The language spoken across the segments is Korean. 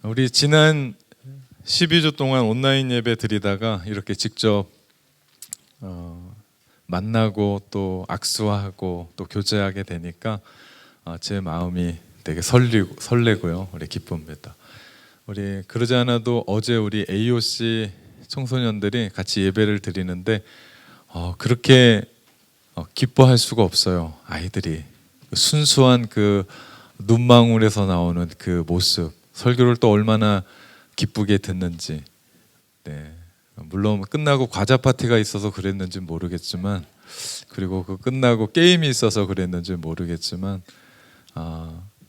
우리 지난 12주 동안 온라인 예배 드리다가 이렇게 직접 만나고 또 악수하고 또 교제하게 되니까 제 마음이 되게 설레고요. 우리 기쁩니다. 우리 그러지 않아도 어제 우리 AOC 청소년들이 같이 예배를 드리는데 그렇게 기뻐할 수가 없어요. 아이들이 순수한 그 눈망울에서 나오는 그 모습, 설교를 또 얼마나 기쁘게 듣는지. 네. 물론 끝나고 과자 파티가 있어서 그랬는지 모르겠지만, 그리고 그 끝나고 게임이 있어서 그랬는지 모르겠지만,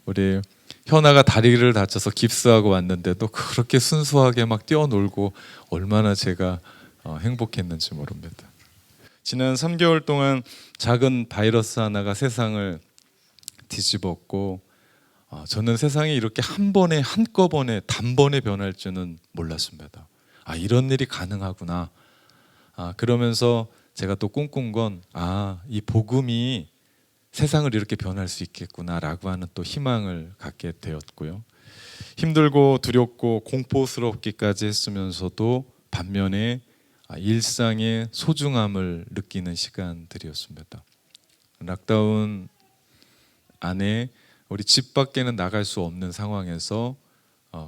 우리 현아가 다리를 다쳐서 깁스하고 왔는데도 그렇게 순수하게 막 뛰어놀고 얼마나 제가 행복했는지 모릅니다. 지난 3개월 동안 작은 바이러스 하나가 세상을 뒤집었고, 저는 세상이 이렇게 한꺼번에 단번에 변할 줄은 몰랐습니다. 이런 일이 가능하구나. 그러면서 제가 또 꿈꾼 건 이 복음이 세상을 이렇게 변할 수 있겠구나라고 하는 또 희망을 갖게 되었고요. 힘들고 두렵고 공포스럽기까지 했으면서도 반면에 일상의 소중함을 느끼는 시간들이었습니다. 락다운 안에 우리 집 밖에는 나갈 수 없는 상황에서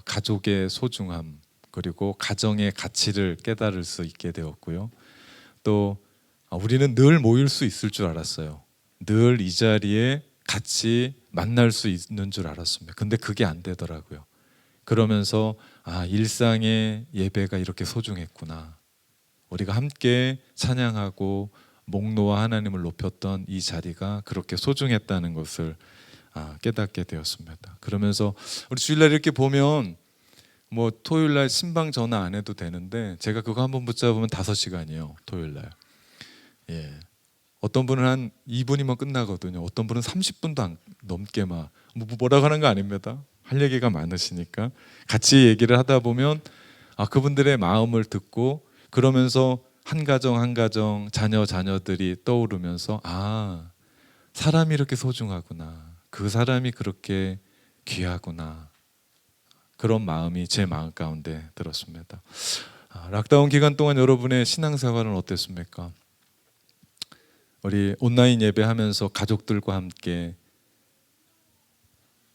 가족의 소중함 그리고 가정의 가치를 깨달을 수 있게 되었고요. 또 우리는 늘 모일 수 있을 줄 알았어요. 늘 이 자리에 같이 만날 수 있는 줄 알았습니다. 근데 그게 안 되더라고요. 그러면서 일상의 예배가 이렇게 소중했구나. 우리가 함께 찬양하고 목놓아 하나님을 높였던 이 자리가 그렇게 소중했다는 것을 깨닫게 되었습니다. 그러면서 우리 주일날 이렇게 보면 토요일날 신방 전화 안 해도 되는데 제가 그거 한번 붙잡으면 5시간이에요. 토요일날. 예. 어떤 분은 한 2분이면 끝나거든요. 어떤 분은 30분도 안 넘게 뭐라고 하는 거 아닙니다. 할 얘기가 많으시니까 같이 얘기를 하다 보면 그분들의 마음을 듣고 그러면서 한 가정 한 가정 자녀들이 떠오르면서 사람이 이렇게 소중하구나. 그 사람이 그렇게 귀하구나. 그런 마음이 제 마음 가운데 들었습니다. 락다운 기간 동안 여러분의 신앙생활은 어땠습니까? 우리 온라인 예배하면서 가족들과 함께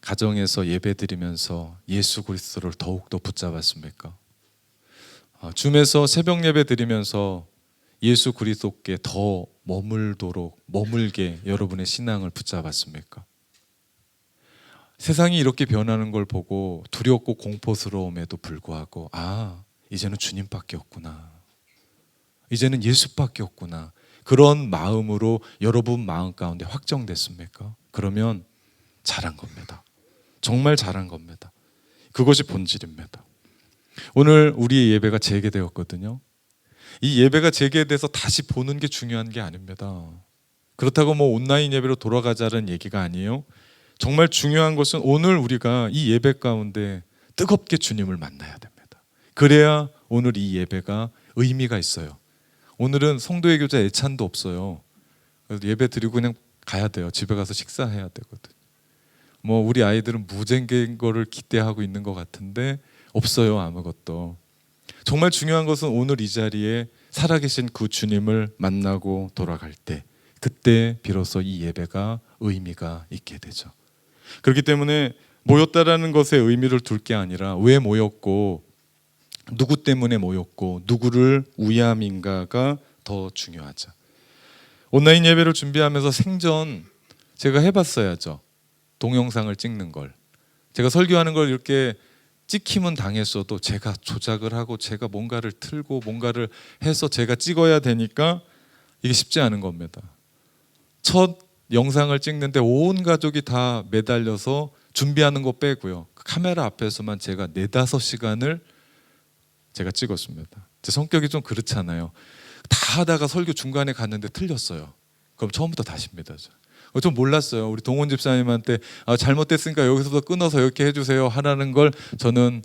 가정에서 예배드리면서 예수 그리스도를 더욱더 붙잡았습니까? 줌에서 새벽 예배 드리면서 예수 그리스도께 더 머물게 여러분의 신앙을 붙잡았습니까? 세상이 이렇게 변하는 걸 보고 두렵고 공포스러움에도 불구하고 이제는 주님밖에 없구나. 이제는 예수밖에 없구나. 그런 마음으로 여러분 마음 가운데 확정됐습니까? 그러면 잘한 겁니다. 정말 잘한 겁니다. 그것이 본질입니다. 오늘 우리의 예배가 재개되었거든요. 이 예배가 재개돼서 다시 보는 게 중요한 게 아닙니다. 그렇다고 온라인 예배로 돌아가자는 얘기가 아니에요. 정말 중요한 것은 오늘 우리가 이 예배 가운데 뜨겁게 주님을 만나야 됩니다. 그래야 오늘 이 예배가 의미가 있어요. 오늘은 성도의 교제 애찬도 없어요. 그래서 예배 드리고 그냥 가야 돼요. 집에 가서 식사해야 되거든. 우리 아이들은 무쟁긴 거를 기대하고 있는 것 같은데 없어요. 아무것도. 정말 중요한 것은 오늘 이 자리에 살아계신 그 주님을 만나고 돌아갈 때 그때 비로소 이 예배가 의미가 있게 되죠. 그렇기 때문에 모였다라는 것에 의미를 둘 게 아니라 왜 모였고 누구 때문에 모였고 누구를 위함인가가 더 중요하죠. 온라인 예배를 준비하면서 생전 제가 해봤어야죠. 동영상을 찍는 걸. 제가 설교하는 걸 이렇게 찍힘은 당했어도 제가 조작을 하고 제가 뭔가를 틀고 뭔가를 해서 제가 찍어야 되니까 이게 쉽지 않은 겁니다. 첫 영상을 찍는데 온 가족이 다 매달려서 준비하는 거 빼고요. 카메라 앞에서만 제가 4-5시간을 제가 찍었습니다. 제 성격이 좀 그렇잖아요. 다 하다가 설교 중간에 갔는데 틀렸어요. 그럼 처음부터 다시입니다. 좀 몰랐어요. 우리 동원 집사님한테 잘못됐으니까 여기서부터 끊어서 이렇게 해주세요 하라는 걸 저는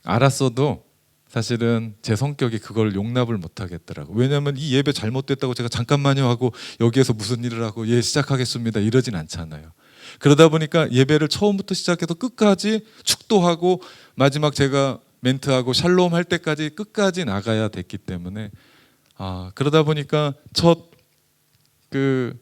알았어도 사실은 제 성격이 그걸 용납을 못하겠더라고요. 왜냐하면 이 예배 잘못됐다고 제가 잠깐만요 하고 여기에서 무슨 일을 하고 시작하겠습니다 이러진 않잖아요. 그러다 보니까 예배를 처음부터 시작해서 끝까지 축도하고 마지막 제가 멘트하고 샬롬 할 때까지 끝까지 나가야 됐기 때문에 그러다 보니까 첫 그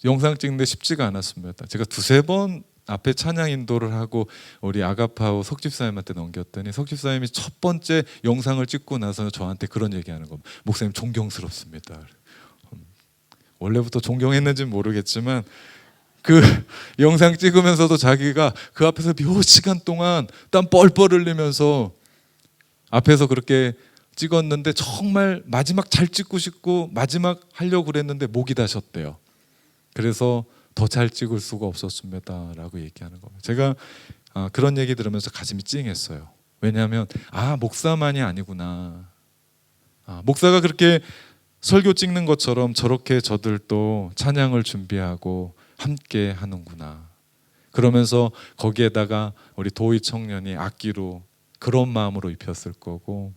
영상 찍는데 쉽지가 않았습니다. 제가 두세 번 앞에 찬양 인도를 하고 우리 아가파오 석집사님한테 넘겼더니 석집사님이 첫 번째 영상을 찍고 나서 저한테 그런 얘기하는 겁니다. 목사님 존경스럽습니다. 원래부터 존경했는지는 모르겠지만 그 영상 찍으면서도 자기가 그 앞에서 몇 시간 동안 땀 뻘뻘 흘리면서 앞에서 그렇게 찍었는데 정말 마지막 잘 찍고 싶고 마지막 하려고 그랬는데 목이 다셨대요. 그래서 더 잘 찍을 수가 없었습니다 라고 얘기하는 겁니다. 제가 그런 얘기 들으면서 가슴이 찡했어요. 왜냐하면 목사만이 아니구나. 목사가 그렇게 설교 찍는 것처럼 저렇게 저들도 찬양을 준비하고 함께 하는구나. 그러면서 거기에다가 우리 도희 청년이 악기로 그런 마음으로 입혔을 거고,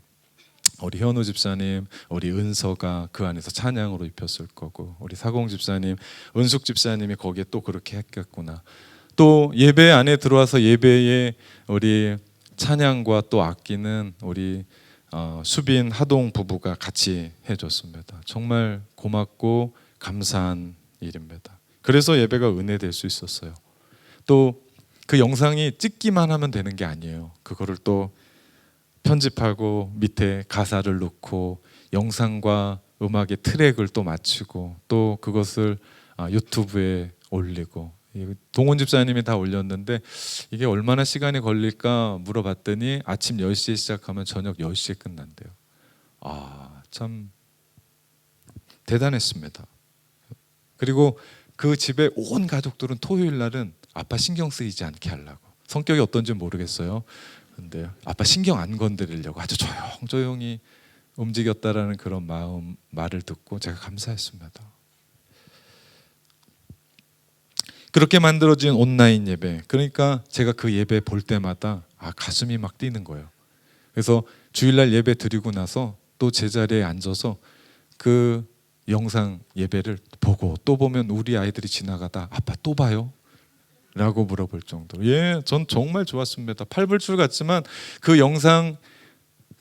우리 현우 집사님, 우리 은서가 그 안에서 찬양으로 입혔을 거고, 우리 사공 집사님, 은숙 집사님이 거기에 또 그렇게 했겠구나. 또 예배 안에 들어와서 예배에 우리 찬양과 또 악기는 우리 수빈 하동 부부가 같이 해줬습니다. 정말 고맙고 감사한 일입니다. 그래서 예배가 은혜될 수 있었어요. 또 그 영상이 찍기만 하면 되는 게 아니에요. 그거를 또 편집하고 밑에 가사를 넣고 영상과 음악의 트랙을 또 맞추고 또 그것을 유튜브에 올리고, 동원 집사님이 다 올렸는데 이게 얼마나 시간이 걸릴까 물어봤더니 아침 10시에 시작하면 저녁 10시에 끝난대요. 참 대단했습니다. 그리고 그 집에 온 가족들은 토요일 날은 아빠 신경 쓰이지 않게 하려고, 성격이 어떤지 모르겠어요. 근데 아빠 신경 안 건드리려고 아주 조용히 움직였다라는 그런 말을 듣고 제가 감사했습니다. 그렇게 만들어진 온라인 예배, 그러니까 제가 그 예배 볼 때마다 가슴이 막 뛰는 거예요. 그래서 주일날 예배 드리고 나서 또 제자리에 앉아서 그 영상 예배를 보고 또 보면 우리 아이들이 지나가다 아빠 또 봐요? 라고 물어볼 정도로, 전 정말 좋았습니다. 팔불출 같지만 그 영상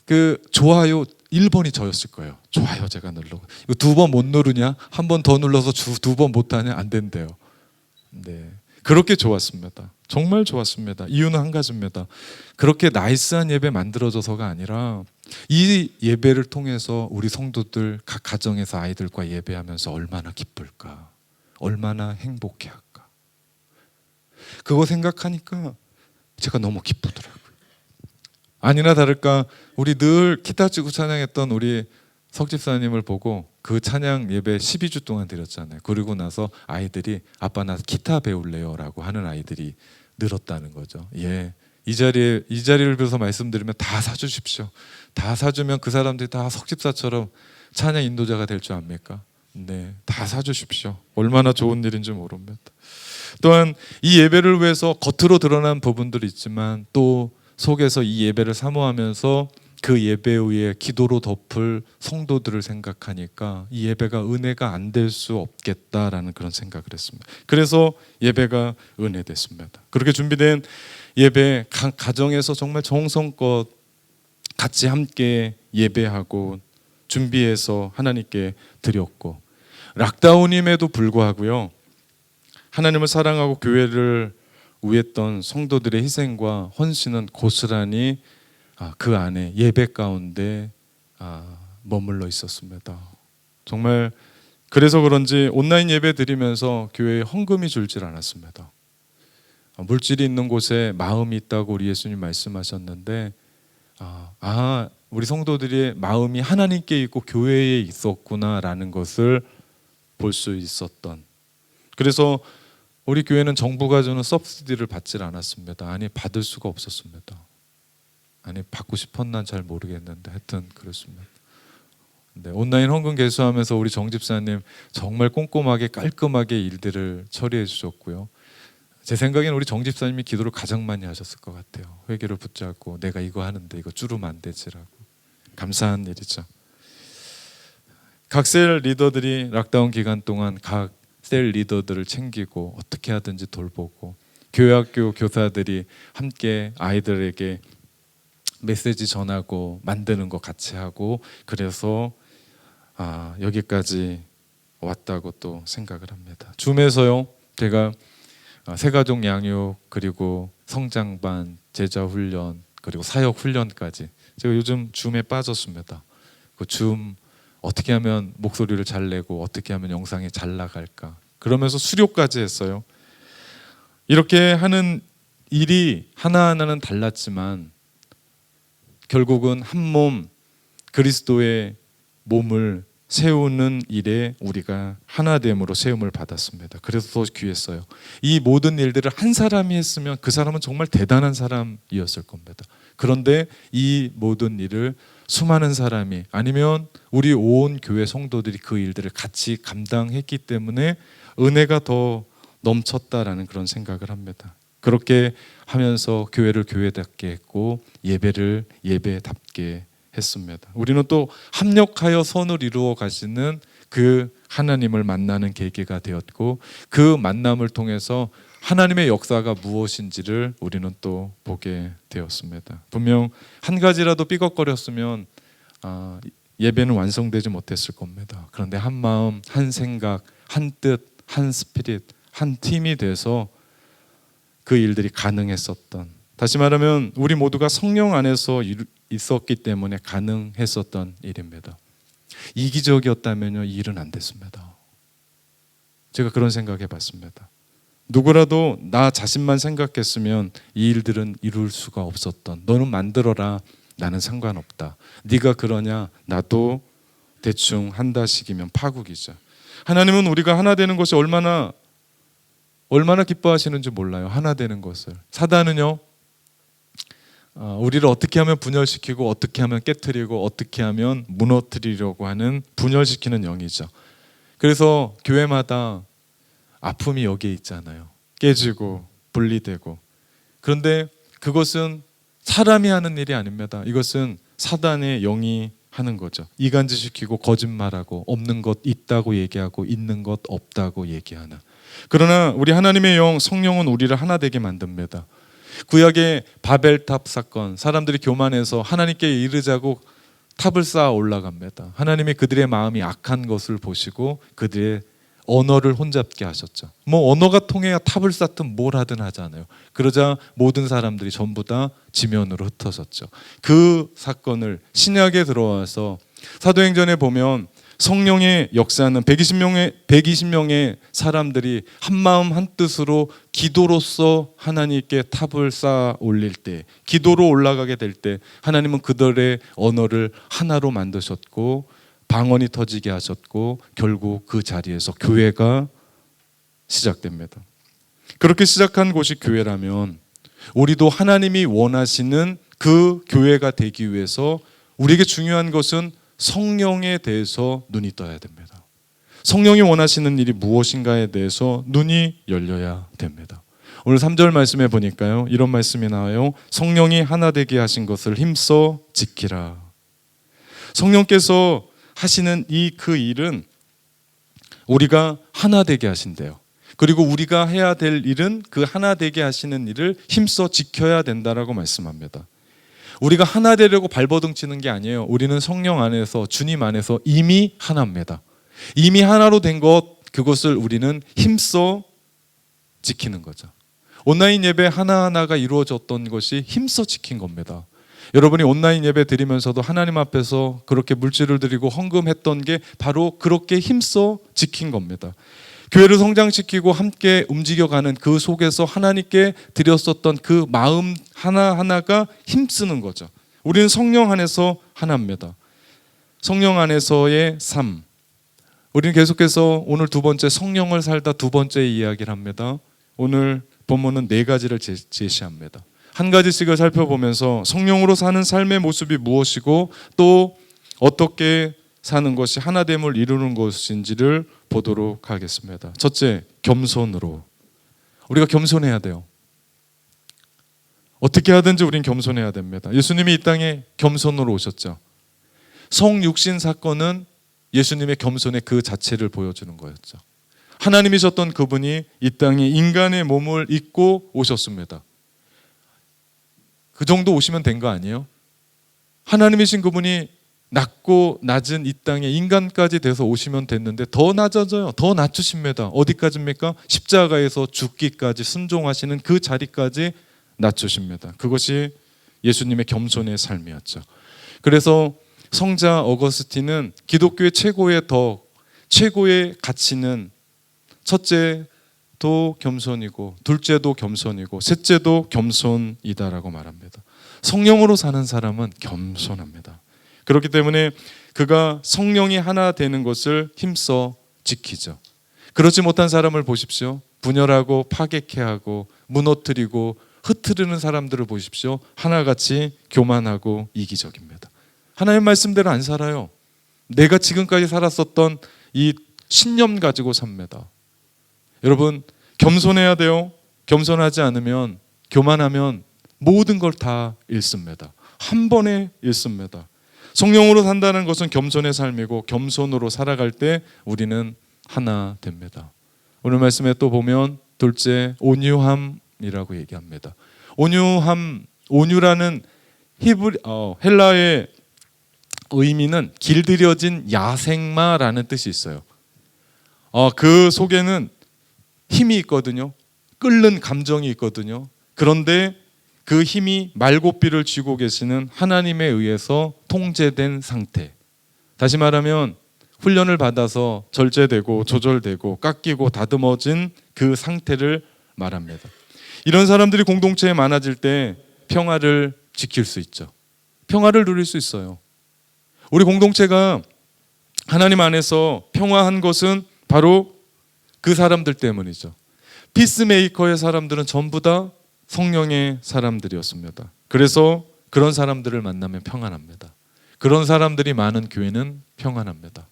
그 좋아요 1번이 저였을 거예요. 좋아요 제가 누르고, 이거 2번 못 누르냐? 한 번 더 눌러서 2번 못하냐? 안 된대요. 네, 그렇게 좋았습니다. 정말 좋았습니다. 이유는 한 가지입니다. 그렇게 나이스한 예배 만들어져서가 아니라 이 예배를 통해서 우리 성도들 각 가정에서 아이들과 예배하면서 얼마나 기쁠까, 얼마나 행복해할까, 그거 생각하니까 제가 너무 기쁘더라고요. 아니나 다를까 우리 늘 기타 치고 찬양했던 우리 석집사님을 보고 그 찬양 예배 12주 동안 드렸잖아요. 그리고 나서 아이들이 아빠 나 기타 배울래요 라고 하는 아이들이 늘었다는 거죠. 이 자리를 빌어서 말씀드리면 다 사주십시오. 다 사주면 그 사람들이 다 석집사처럼 찬양 인도자가 될 줄 압니까? 네, 다 사주십시오. 얼마나 좋은 일인지 모릅니다. 또한 이 예배를 위해서 겉으로 드러난 부분들이 있지만 또 속에서 이 예배를 사모하면서 그 예배 위에 기도로 덮을 성도들을 생각하니까 이 예배가 은혜가 안 될 수 없겠다라는 그런 생각을 했습니다. 그래서 예배가 은혜됐습니다. 그렇게 준비된 예배, 가정에서 정말 정성껏 같이 함께 예배하고 준비해서 하나님께 드렸고, 락다운임에도 불구하고요, 하나님을 사랑하고 교회를 위했던 성도들의 희생과 헌신은 고스란히 그 안에 예배 가운데 머물러 있었습니다. 정말 그래서 그런지 온라인 예배 드리면서 교회에 헌금이 줄질 않았습니다. 물질이 있는 곳에 마음이 있다고 우리 예수님 말씀하셨는데, 우리 성도들의 마음이 하나님께 있고 교회에 있었구나라는 것을 볼 수 있었던, 그래서 우리 교회는 정부가 주는 서브시디를 받질 않았습니다. 받을 수가 없었습니다. 받고 싶었나 잘 모르겠는데 하여튼 그렇습니다. 네, 온라인 헌금 개수하면서 우리 정 집사님 정말 꼼꼼하게 깔끔하게 일들을 처리해 주셨고요. 제 생각에는 우리 정 집사님이 기도를 가장 많이 하셨을 것 같아요. 회개를 붙잡고 내가 이거 하는데 이거 줄으면 안 되지라고. 감사한 일이죠. 각 셀 리더들이 락다운 기간 동안 각 셀 리더들을 챙기고 어떻게 하든지 돌보고, 교회학교 교사들이 함께 아이들에게 메시지 전하고 만드는 거 같이 하고, 그래서 여기까지 왔다고 또 생각을 합니다. 줌에서요, 제가 새가족 양육, 그리고 성장반, 제자훈련, 그리고 사역훈련까지, 제가 요즘 줌에 빠졌습니다. 그 줌 어떻게 하면 목소리를 잘 내고 어떻게 하면 영상이 잘 나갈까, 그러면서 수료까지 했어요. 이렇게 하는 일이 하나하나는 달랐지만 결국은 한 몸, 그리스도의 몸을 세우는 일에 우리가 하나됨으로 세움을 받았습니다. 그래서 더 귀했어요. 이 모든 일들을 한 사람이 했으면 그 사람은 정말 대단한 사람이었을 겁니다. 그런데 이 모든 일을 수많은 사람이, 아니면 우리 온 교회 성도들이 그 일들을 같이 감당했기 때문에 은혜가 더 넘쳤다라는 그런 생각을 합니다. 그렇게 하면서 교회를 교회답게 했고, 예배를 예배답게 했습니다. 우리는 또 합력하여 선을 이루어 가시는 그 하나님을 만나는 계기가 되었고, 그 만남을 통해서 하나님의 역사가 무엇인지를 우리는 또 보게 되었습니다. 분명 한 가지라도 삐걱거렸으면 예배는 완성되지 못했을 겁니다. 그런데 한 마음, 한 생각, 한 뜻, 한 스피릿, 한 팀이 돼서 그 일들이 가능했었던, 다시 말하면 우리 모두가 성령 안에서 있었기 때문에 가능했었던 일입니다. 이기적이었다면요, 이 일은 안 됐습니다. 제가 그런 생각해 봤습니다. 누구라도 나 자신만 생각했으면 이 일들은 이룰 수가 없었던, 너는 만들어라, 나는 상관없다, 네가 그러냐, 나도 대충 한다식이면 파국이죠. 하나님은 우리가 하나 되는 것이 얼마나 기뻐하시는지 몰라요. 하나 되는 것을. 사단은요, 우리를 어떻게 하면 분열시키고 어떻게 하면 깨트리고 어떻게 하면 무너뜨리려고 하는 분열시키는 영이죠. 그래서 교회마다 아픔이 여기에 있잖아요. 깨지고 분리되고. 그런데 그것은 사람이 하는 일이 아닙니다. 이것은 사단의 영이 하는 거죠. 이간질시키고 거짓말하고 없는 것 있다고 얘기하고 있는 것 없다고 얘기하는. 그러나 우리 하나님의 영 성령은 우리를 하나 되게 만듭니다. 구약의 바벨탑 사건, 사람들이 교만해서 하나님께 이르자고 탑을 쌓아 올라갑니다. 하나님이 그들의 마음이 악한 것을 보시고 그들의 언어를 혼잡게 하셨죠. 뭐 언어가 통해야 탑을 쌓든 뭘 하든 하잖아요. 그러자 모든 사람들이 전부 다 지면으로 흩어졌죠. 그 사건을 신약에 들어와서 사도행전에 보면 성령의 역사는 120명의 사람들이 한 마음 한 뜻으로 기도로서 하나님께 탑을 쌓아 올릴 때, 기도로 올라가게 될 때 하나님은 그들의 언어를 하나로 만드셨고 방언이 터지게 하셨고, 결국 그 자리에서 교회가 시작됩니다. 그렇게 시작한 곳이 교회라면 우리도 하나님이 원하시는 그 교회가 되기 위해서 우리에게 중요한 것은 성령에 대해서 눈이 떠야 됩니다. 성령이 원하시는 일이 무엇인가에 대해서 눈이 열려야 됩니다. 오늘 3절 말씀에 보니까요, 이런 말씀이 나와요. 성령이 하나 되게 하신 것을 힘써 지키라. 성령께서 하시는 그 일은 우리가 하나 되게 하신대요. 그리고 우리가 해야 될 일은 그 하나 되게 하시는 일을 힘써 지켜야 된다라고 말씀합니다. 우리가 하나 되려고 발버둥 치는 게 아니에요. 우리는 성령 안에서, 주님 안에서 이미 하나입니다. 이미 하나로 된 것, 그것을 우리는 힘써 지키는 거죠. 온라인 예배 하나하나가 이루어졌던 것이 힘써 지킨 겁니다. 여러분이 온라인 예배 드리면서도 하나님 앞에서 그렇게 물질을 드리고 헌금했던 게 바로 그렇게 힘써 지킨 겁니다. 교회를 성장시키고 함께 움직여가는 그 속에서 하나님께 드렸었던 그 마음 하나하나가 힘쓰는 거죠. 우리는 성령 안에서 하나입니다. 성령 안에서의 삶. 우리는 계속해서 오늘 두 번째, 성령을 살다 두 번째 이야기를 합니다. 오늘 본문은 4가지를 제시합니다. 한 가지씩을 살펴보면서 성령으로 사는 삶의 모습이 무엇이고 또 어떻게 사는 것이 하나됨을 이루는 것인지를 보도록 하겠습니다. 첫째, 겸손으로. 우리가 겸손해야 돼요. 어떻게 하든지 우린 겸손해야 됩니다. 예수님이 이 땅에 겸손으로 오셨죠. 성육신 사건은 예수님의 겸손의 그 자체를 보여주는 거였죠. 하나님이셨던 그분이 이 땅에 인간의 몸을 입고 오셨습니다. 그 정도 오시면 된 거 아니에요? 하나님이신 그분이 낮고 낮은 이 땅에 인간까지 돼서 오시면 됐는데 더 낮아져요. 더 낮추십니다. 어디까지입니까? 십자가에서 죽기까지 순종하시는 그 자리까지 낮추십니다. 그것이 예수님의 겸손의 삶이었죠. 그래서 성자 어거스틴은 기독교의 최고의 가치는 첫째도 겸손이고 둘째도 겸손이고 셋째도 겸손이다라고 말합니다. 성령으로 사는 사람은 겸손합니다. 그렇기 때문에 그가 성령이 하나 되는 것을 힘써 지키죠. 그렇지 못한 사람을 보십시오. 분열하고 파괴케 하고 무너뜨리고 흐트르는 사람들을 보십시오. 하나같이 교만하고 이기적입니다. 하나님 말씀대로 안 살아요. 내가 지금까지 살았었던 이 신념 가지고 삽니다. 여러분, 겸손해야 돼요. 겸손하지 않으면, 교만하면 모든 걸 다 잃습니다. 한 번에 잃습니다. 성령으로 산다는 것은 겸손의 삶이고 겸손으로 살아갈 때 우리는 하나 됩니다. 오늘 말씀에 또 보면 둘째, 온유함이라고 얘기합니다. 온유라는 헬라의 의미는 길들여진 야생마라는 뜻이 있어요. 그 속에는 힘이 있거든요. 끓는 감정이 있거든요. 그런데 그 힘이 말고삐를 쥐고 계시는 하나님에 의해서 통제된 상태. 다시 말하면 훈련을 받아서 절제되고 조절되고 깎이고 다듬어진 그 상태를 말합니다. 이런 사람들이 공동체에 많아질 때 평화를 지킬 수 있죠. 평화를 누릴 수 있어요. 우리 공동체가 하나님 안에서 평화한 것은 바로 그 사람들 때문이죠. 피스메이커의 사람들은 전부 다 성령의 사람들이었습니다. 그래서 그런 사람들을 만나면 평안합니다. 그런 사람들이 많은 교회는 평안합니다.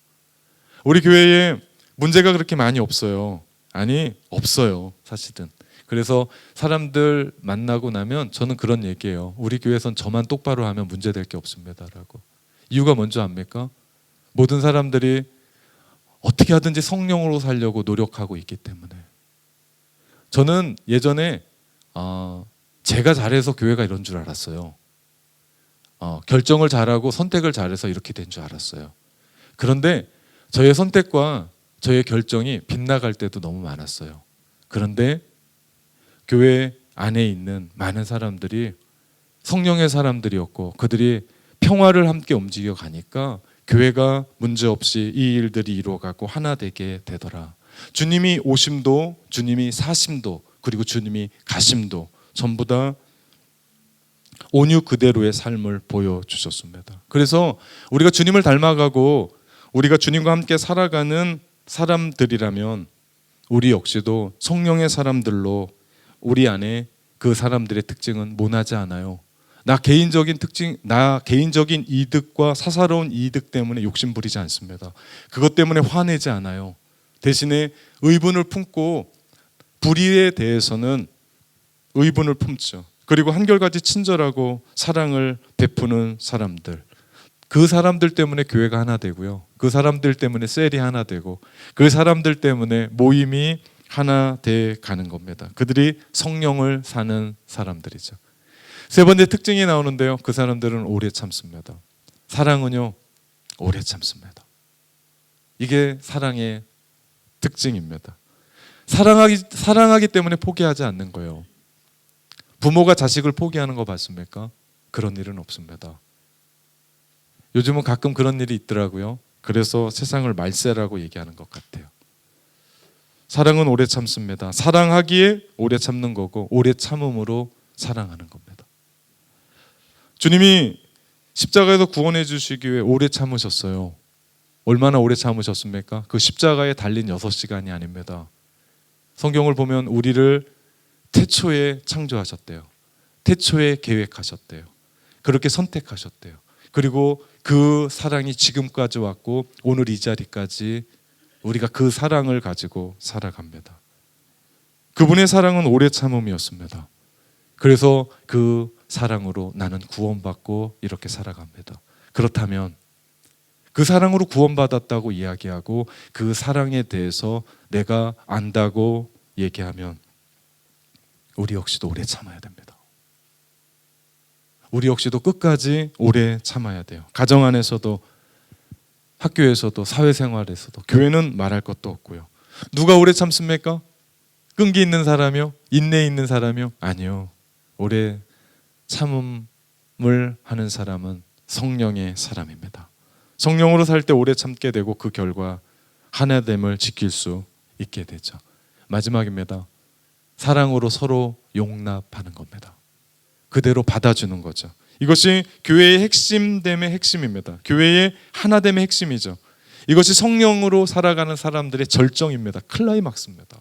우리 교회에 문제가 그렇게 많이 없어요. 아니, 없어요, 사실은. 그래서 사람들 만나고 나면 저는 그런 얘기해요. 우리 교회에선 저만 똑바로 하면 문제될 게 없습니다라고. 이유가 뭔지 압니까? 모든 사람들이 어떻게 하든지 성령으로 살려고 노력하고 있기 때문에. 저는 예전에 제가 잘해서 교회가 이런 줄 알았어요. 결정을 잘하고 선택을 잘해서 이렇게 된 줄 알았어요. 그런데 저의 선택과 저의 결정이 빗나갈 때도 너무 많았어요. 그런데 교회 안에 있는 많은 사람들이 성령의 사람들이었고 그들이 평화를 함께 움직여 가니까 교회가 문제없이 이 일들이 이루어가고 하나 되게 되더라. 주님이 오심도 주님이 사심도 그리고 주님이 가심도 전부 다 온유 그대로의 삶을 보여주셨습니다. 그래서 우리가 주님을 닮아가고 우리가 주님과 함께 살아가는 사람들이라면 우리 역시도 성령의 사람들로 우리 안에 그 사람들의 특징은 모나지 않아요. 나 개인적인 이득과 사사로운 이득 때문에 욕심 부리지 않습니다. 그것 때문에 화내지 않아요. 대신에 의분을 품고 불의에 대해서는 의분을 품죠. 그리고 한결같이 친절하고 사랑을 베푸는 사람들. 그 사람들 때문에 교회가 하나 되고요. 그 사람들 때문에 셀이 하나 되고 그 사람들 때문에 모임이 하나 돼 가는 겁니다. 그들이 성령을 사는 사람들이죠. 세 번째 특징이 나오는데요. 그 사람들은 오래 참습니다. 사랑은요, 오래 참습니다. 이게 사랑의 특징입니다. 사랑하기 때문에 포기하지 않는 거예요. 부모가 자식을 포기하는 거 봤습니까? 그런 일은 없습니다. 요즘은 가끔 그런 일이 있더라고요. 그래서 세상을 말세라고 얘기하는 것 같아요. 사랑은 오래 참습니다. 사랑하기에 오래 참는 거고 오래 참음으로 사랑하는 겁니다. 주님이 십자가에서 구원해 주시기 위해 오래 참으셨어요. 얼마나 오래 참으셨습니까? 그 십자가에 달린 6시간이 아닙니다. 성경을 보면 우리를 태초에 창조하셨대요. 태초에 계획하셨대요. 그렇게 선택하셨대요. 그리고 그 사랑이 지금까지 왔고 오늘 이 자리까지 우리가 그 사랑을 가지고 살아갑니다. 그분의 사랑은 오래 참음이었습니다. 그래서 그 사랑으로 나는 구원받고 이렇게 살아갑니다. 그렇다면 그 사랑으로 구원받았다고 이야기하고 그 사랑에 대해서 내가 안다고 얘기하면 우리 역시도 오래 참아야 됩니다. 우리 역시도 끝까지 오래 참아야 돼요. 가정 안에서도, 학교에서도, 사회생활에서도. 교회는 말할 것도 없고요. 누가 오래 참습니까? 끈기 있는 사람이요? 인내 있는 사람이요? 아니요. 오래 참음을 하는 사람은 성령의 사람입니다. 성령으로 살 때 오래 참게 되고 그 결과 하나됨을 지킬 수 있게 되죠. 마지막입니다. 사랑으로 서로 용납하는 겁니다. 그대로 받아주는 거죠. 이것이 교회의 핵심됨의 핵심입니다. 교회의 하나됨의 핵심이죠. 이것이 성령으로 살아가는 사람들의 절정입니다. 클라이막스입니다.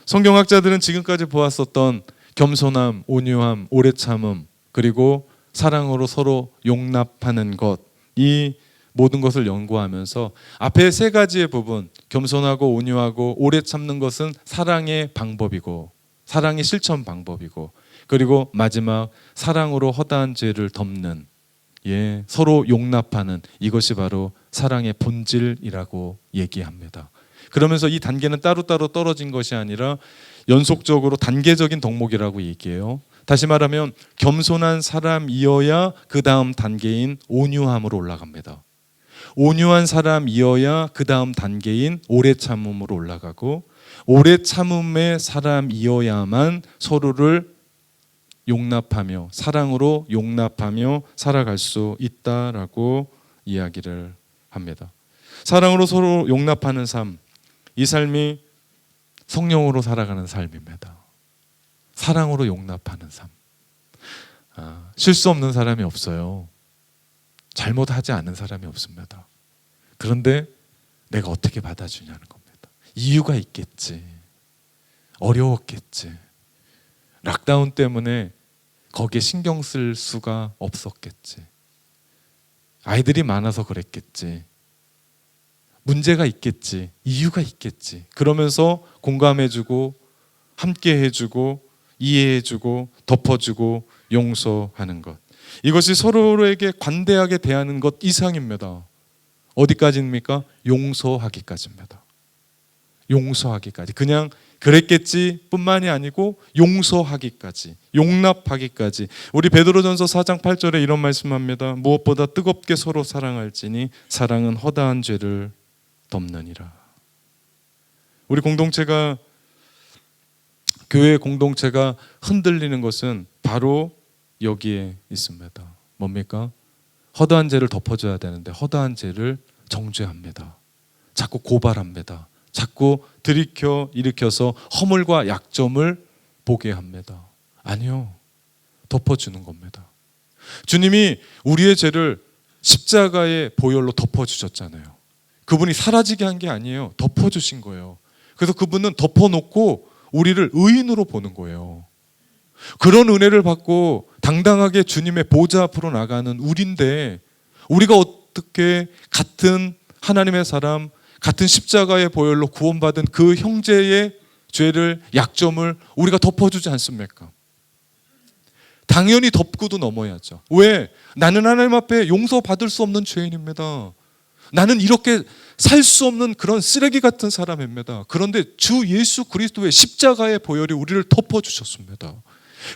성경학자들은 지금까지 보았었던 겸손함, 온유함, 오래 참음, 그리고 사랑으로 서로 용납하는 것, 이 모든 것을 연구하면서 앞에 세 가지의 부분, 겸손하고 온유하고 오래 참는 것은 사랑의 방법이고, 사랑의 실천 방법이고, 그리고 마지막 사랑으로 허다한 죄를 덮는, 서로 용납하는, 이것이 바로 사랑의 본질이라고 얘기합니다. 그러면서 이 단계는 따로따로 떨어진 것이 아니라 연속적으로 단계적인 덕목이라고 얘기해요. 다시 말하면 겸손한 사람이어야 그 다음 단계인 온유함으로 올라갑니다. 온유한 사람이어야 그 다음 단계인 오래 참음으로 올라가고, 오래 참음의 사람이어야만 서로를 용납하며 사랑으로 용납하며 살아갈 수 있다라고 이야기를 합니다. 사랑으로 서로 용납하는 삶, 이 삶이 성령으로 살아가는 삶입니다. 사랑으로 용납하는 삶. 실수 없는 사람이 없어요. 잘못하지 않은 사람이 없습니다. 그런데 내가 어떻게 받아주냐는 겁니다. 이유가 있겠지. 어려웠겠지. 락다운 때문에 거기에 신경 쓸 수가 없었겠지. 아이들이 많아서 그랬겠지. 문제가 있겠지. 이유가 있겠지. 그러면서 공감해주고 함께해주고 이해해주고 덮어주고 용서하는 것. 이것이 서로에게 관대하게 대하는 것 이상입니다. 어디까지입니까? 용서하기까지입니다. 용서하기까지. 그냥 그랬겠지 뿐만이 아니고 용서하기까지, 용납하기까지. 우리 베드로전서 4장 8절에 이런 말씀합니다. 무엇보다 뜨겁게 서로 사랑할지니 사랑은 허다한 죄를 덮느니라. 우리 공동체가, 교회 공동체가 흔들리는 것은 바로 여기에 있습니다. 뭡니까? 허다한 죄를 덮어줘야 되는데 허다한 죄를 정죄합니다. 자꾸 고발합니다. 자꾸 일으켜서 허물과 약점을 보게 합니다. 아니요, 덮어주는 겁니다. 주님이 우리의 죄를 십자가의 보혈로 덮어주셨잖아요. 그분이 사라지게 한 게 아니에요. 덮어주신 거예요. 그래서 그분은 덮어놓고 우리를 의인으로 보는 거예요. 그런 은혜를 받고 당당하게 주님의 보좌 앞으로 나가는 우리인데, 우리가 어떻게 같은 하나님의 사람, 같은 십자가의 보혈로 구원받은 그 형제의 죄를, 약점을 우리가 덮어주지 않습니까? 당연히 덮고도 넘어야죠. 왜? 나는 하나님 앞에 용서받을 수 없는 죄인입니다. 나는 이렇게 살 수 없는 그런 쓰레기 같은 사람입니다. 그런데 주 예수 그리스도의 십자가의 보혈이 우리를 덮어주셨습니다.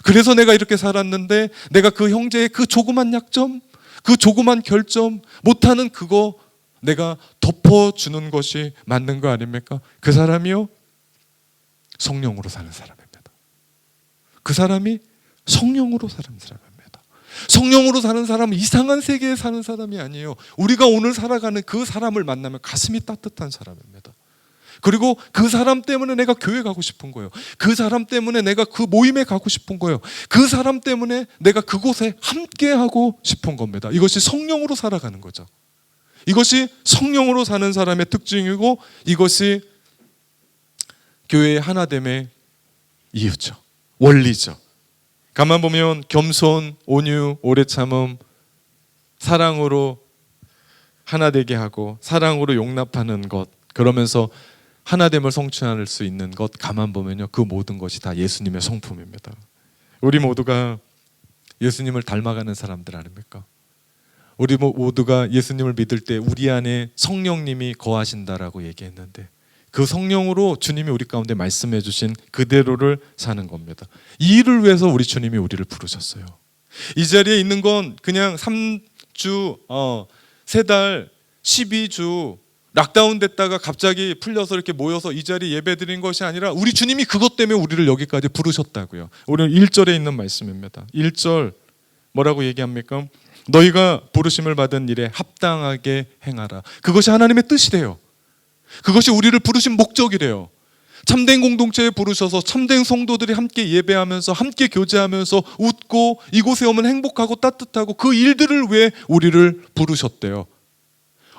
그래서 내가 이렇게 살았는데, 내가 그 형제의 그 조그만 약점, 그 조그만 결점, 못하는 그거 내가 덮어주는 것이 맞는 거 아닙니까? 그 사람이요, 성령으로 사는 사람입니다. 그 사람이 성령으로 사는 사람입니다. 성령으로 사는 사람은 이상한 세계에 사는 사람이 아니에요. 우리가 오늘 살아가는 그 사람을 만나면 가슴이 따뜻한 사람입니다. 그리고 그 사람 때문에 내가 교회 가고 싶은 거예요. 그 사람 때문에 내가 그 모임에 가고 싶은 거예요. 그 사람 때문에 내가 그곳에 함께 하고 싶은 겁니다. 이것이 성령으로 살아가는 거죠. 이것이 성령으로 사는 사람의 특징이고, 이것이 교회의 하나됨의 이유죠. 원리죠. 가만 보면 겸손, 온유, 오래 참음, 사랑으로 하나 되게 하고 사랑으로 용납하는 것, 그러면서 하나됨을 성취할 수 있는 것, 가만 보면요, 그 모든 것이 다 예수님의 성품입니다. 우리 모두가 예수님을 닮아가는 사람들 아닙니까? 우리 모두가 예수님을 믿을 때 우리 안에 성령님이 거하신다라고 얘기했는데 그 성령으로 주님이 우리 가운데 말씀해 주신 그대로를 사는 겁니다. 이 일을 위해서 우리 주님이 우리를 부르셨어요. 이 자리에 있는 건 그냥 3주, 3달, 12주 락다운 됐다가 갑자기 풀려서 이렇게 모여서 이 자리에 예배 드린 것이 아니라 우리 주님이 그것 때문에 우리를 여기까지 부르셨다고요. 우리는 1절에 있는 말씀입니다. 1절 뭐라고 얘기합니까? 너희가 부르심을 받은 일에 합당하게 행하라. 그것이 하나님의 뜻이래요. 그것이 우리를 부르신 목적이래요. 참된 공동체에 부르셔서 참된 성도들이 함께 예배하면서 함께 교제하면서 웃고 이곳에 오면 행복하고 따뜻하고 그 일들을 위해 우리를 부르셨대요.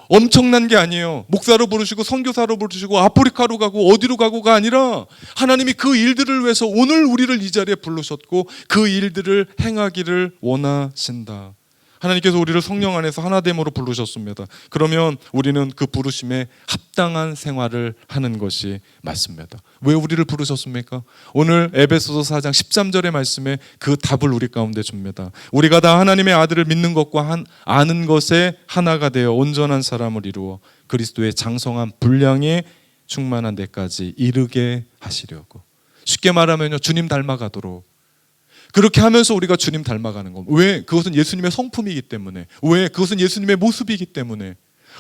엄청난 게 아니에요. 목사로 부르시고 선교사로 부르시고 아프리카로 가고 어디로 가고가 아니라 하나님이 그 일들을 위해서 오늘 우리를 이 자리에 부르셨고 그 일들을 행하기를 원하신다. 하나님께서 우리를 성령 안에서 하나됨으로 부르셨습니다. 그러면 우리는 그 부르심에 합당한 생활을 하는 것이 맞습니다. 왜 우리를 부르셨습니까? 오늘 에베소서 4장 13절의 말씀에 그 답을 우리 가운데 줍니다. 우리가 다 하나님의 아들을 믿는 것과 아는 것에 하나가 되어 온전한 사람을 이루어 그리스도의 장성한 분량에 충만한 데까지 이르게 하시려고. 쉽게 말하면요, 주님 닮아가도록. 그렇게 하면서 우리가 주님 닮아가는 겁니다. 왜? 그것은 예수님의 성품이기 때문에. 왜? 그것은 예수님의 모습이기 때문에.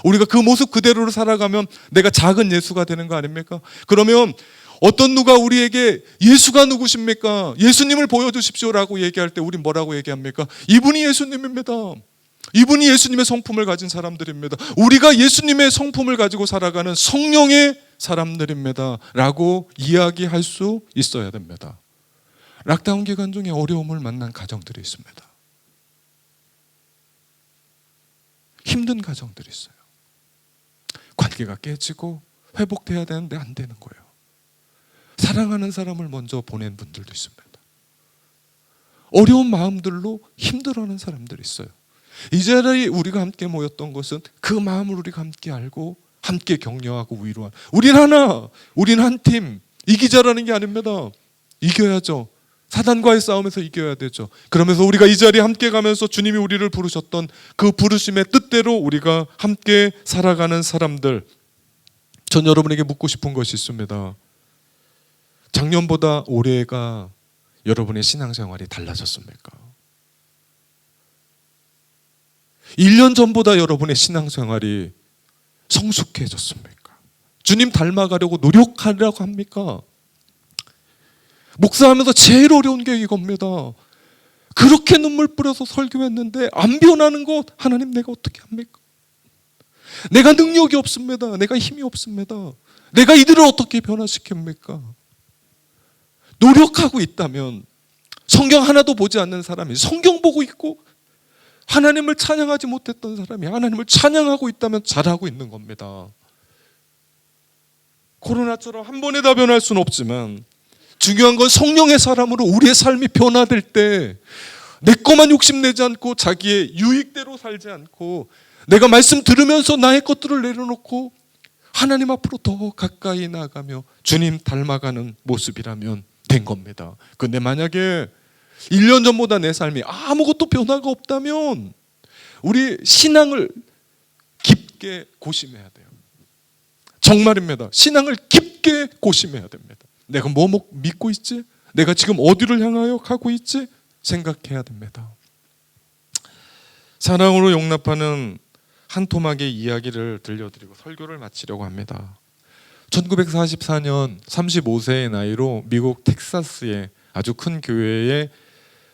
우리가 그 모습 그대로를 살아가면 내가 작은 예수가 되는 거 아닙니까? 그러면 어떤 누가 우리에게 예수가 누구십니까? 예수님을 보여주십시오라고 얘기할 때 우리 뭐라고 얘기합니까? 이분이 예수님입니다. 이분이 예수님의 성품을 가진 사람들입니다. 우리가 예수님의 성품을 가지고 살아가는 성령의 사람들입니다 라고 이야기할 수 있어야 됩니다. 락다운 기간 중에 어려움을 만난 가정들이 있습니다. 힘든 가정들이 있어요. 관계가 깨지고 회복돼야 되는데 안 되는 거예요. 사랑하는 사람을 먼저 보낸 분들도 있습니다. 어려운 마음들로 힘들어하는 사람들이 있어요. 이 자리에 우리가 함께 모였던 것은 그 마음을 우리가 함께 알고 함께 격려하고 위로하는, 우린 하나, 우린 한 팀. 이기자라는 게 아닙니다. 이겨야죠. 사단과의 싸움에서 이겨야 되죠. 그러면서 우리가 이 자리에 함께 가면서 주님이 우리를 부르셨던 그 부르심의 뜻대로 우리가 함께 살아가는 사람들. 전 여러분에게 묻고 싶은 것이 있습니다. 작년보다 올해가 여러분의 신앙생활이 달라졌습니까? 1년 전보다 여러분의 신앙생활이 성숙해졌습니까? 주님 닮아가려고 노력하려고 합니까? 목사하면서 제일 어려운 게 이겁니다. 그렇게 눈물 뿌려서 설교했는데 안 변하는 것, 하나님 내가 어떻게 합니까? 내가 능력이 없습니다. 내가 힘이 없습니다. 내가 이들을 어떻게 변화시킵니까? 노력하고 있다면, 성경 하나도 보지 않는 사람이 성경 보고 있고 하나님을 찬양하지 못했던 사람이 하나님을 찬양하고 있다면 잘하고 있는 겁니다. 코로나처럼 한 번에 다 변할 수는 없지만 중요한 건 성령의 사람으로 우리의 삶이 변화될 때 내 것만 욕심내지 않고 자기의 유익대로 살지 않고 내가 말씀 들으면서 나의 것들을 내려놓고 하나님 앞으로 더 가까이 나가며 주님 닮아가는 모습이라면 된 겁니다. 근데 만약에 1년 전보다 내 삶이 아무것도 변화가 없다면 우리 신앙을 깊게 고심해야 돼요. 정말입니다. 신앙을 깊게 고심해야 됩니다. 내가 뭐 믿고 있지? 내가 지금 어디를 향하여 가고 있지? 생각해야 됩니다. 사랑으로 용납하는 한 토막의 이야기를 들려드리고 설교를 마치려고 합니다. 1944년 35세의 나이로 미국 텍사스의 아주 큰 교회에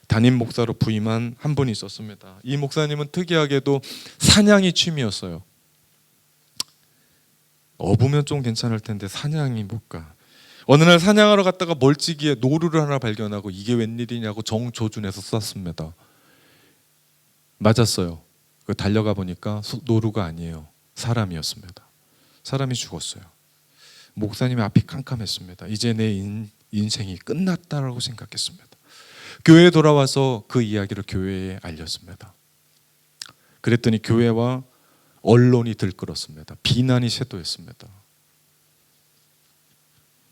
담임 목사로 부임한 한 분이 있었습니다. 이 목사님은 특이하게도 사냥이 취미였어요. 어부면 좀 괜찮을 텐데 사냥이 뭘까? 어느 날 사냥하러 갔다가 멀찍이에 노루를 하나 발견하고 이게 웬일이냐고 정조준해서 쐈습니다. 맞았어요. 달려가 보니까 노루가 아니에요. 사람이었습니다. 사람이 죽었어요. 목사님의 앞이 깜깜했습니다. 이제 내 인생이 끝났다라고 생각했습니다. 교회에 돌아와서 그 이야기를 교회에 알렸습니다. 그랬더니 교회와 언론이 들끓었습니다. 비난이 쇄도했습니다.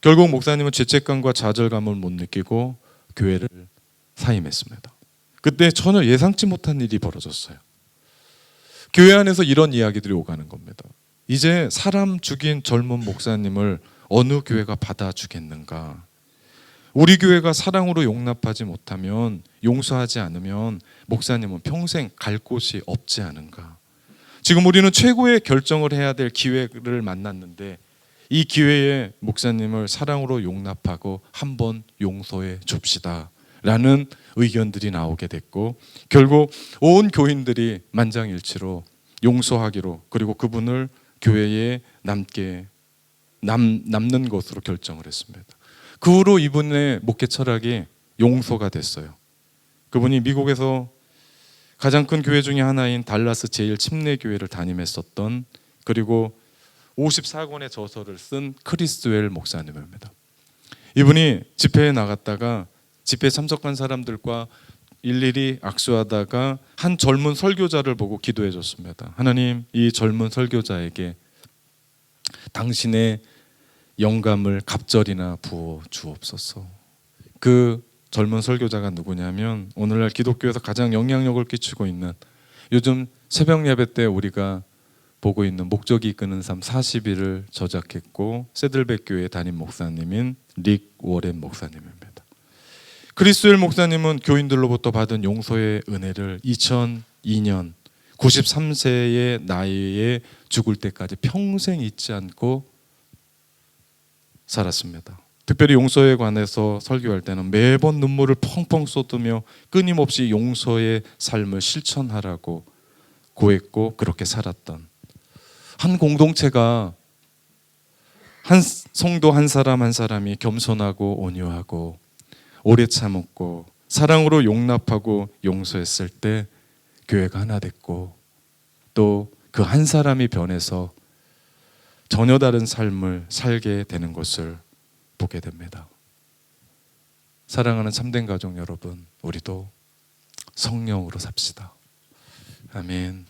결국 목사님은 죄책감과 좌절감을 못 느끼고 교회를 사임했습니다. 그때 전혀 예상치 못한 일이 벌어졌어요. 교회 안에서 이런 이야기들이 오가는 겁니다. 이제 사람 죽인 젊은 목사님을 어느 교회가 받아주겠는가? 우리 교회가 사랑으로 용납하지 못하면, 용서하지 않으면 목사님은 평생 갈 곳이 없지 않은가? 지금 우리는 최고의 결정을 해야 될 기회를 만났는데 이 기회에 목사님을 사랑으로 용납하고 한번 용서해 줍시다 라는 의견들이 나오게 됐고, 결국 온 교인들이 만장일치로 용서하기로, 그리고 그분을 교회에 남는 것으로 결정을 했습니다. 그 후로 이분의 목회 철학이 용서가 됐어요. 그분이 미국에서 가장 큰 교회 중에 하나인 달라스 제1침례교회를 담임했었던, 그리고 54권의 저서를 쓴 크리스웰 목사님입니다. 이분이 집회에 나갔다가 집회에 참석한 사람들과 일일이 악수하다가 한 젊은 설교자를 보고 기도해 줬습니다. 하나님, 이 젊은 설교자에게 당신의 영감을 갑절이나 부어 주옵소서. 그 젊은 설교자가 누구냐면 오늘날 기독교에서 가장 영향력을 끼치고 있는, 요즘 새벽 예배 때 우리가 보고 있는 목적이 이끄는 삶 40일을 저작했고 세들백 교회 담임 목사님인 릭 워렌 목사님입니다. 크리스웰 목사님은 교인들로부터 받은 용서의 은혜를 2002년 93세의 나이에 죽을 때까지 평생 잊지 않고 살았습니다. 특별히 용서에 관해서 설교할 때는 매번 눈물을 펑펑 쏟으며 끊임없이 용서의 삶을 실천하라고 고했고, 그렇게 살았던 한 공동체가, 한 성도 한 사람 한 사람이 겸손하고 온유하고 오래 참았고 사랑으로 용납하고 용서했을 때 교회가 하나 됐고, 또 그 한 사람이 변해서 전혀 다른 삶을 살게 되는 것을 보게 됩니다. 사랑하는 참된 가족 여러분, 우리도 성령으로 삽시다. 아멘.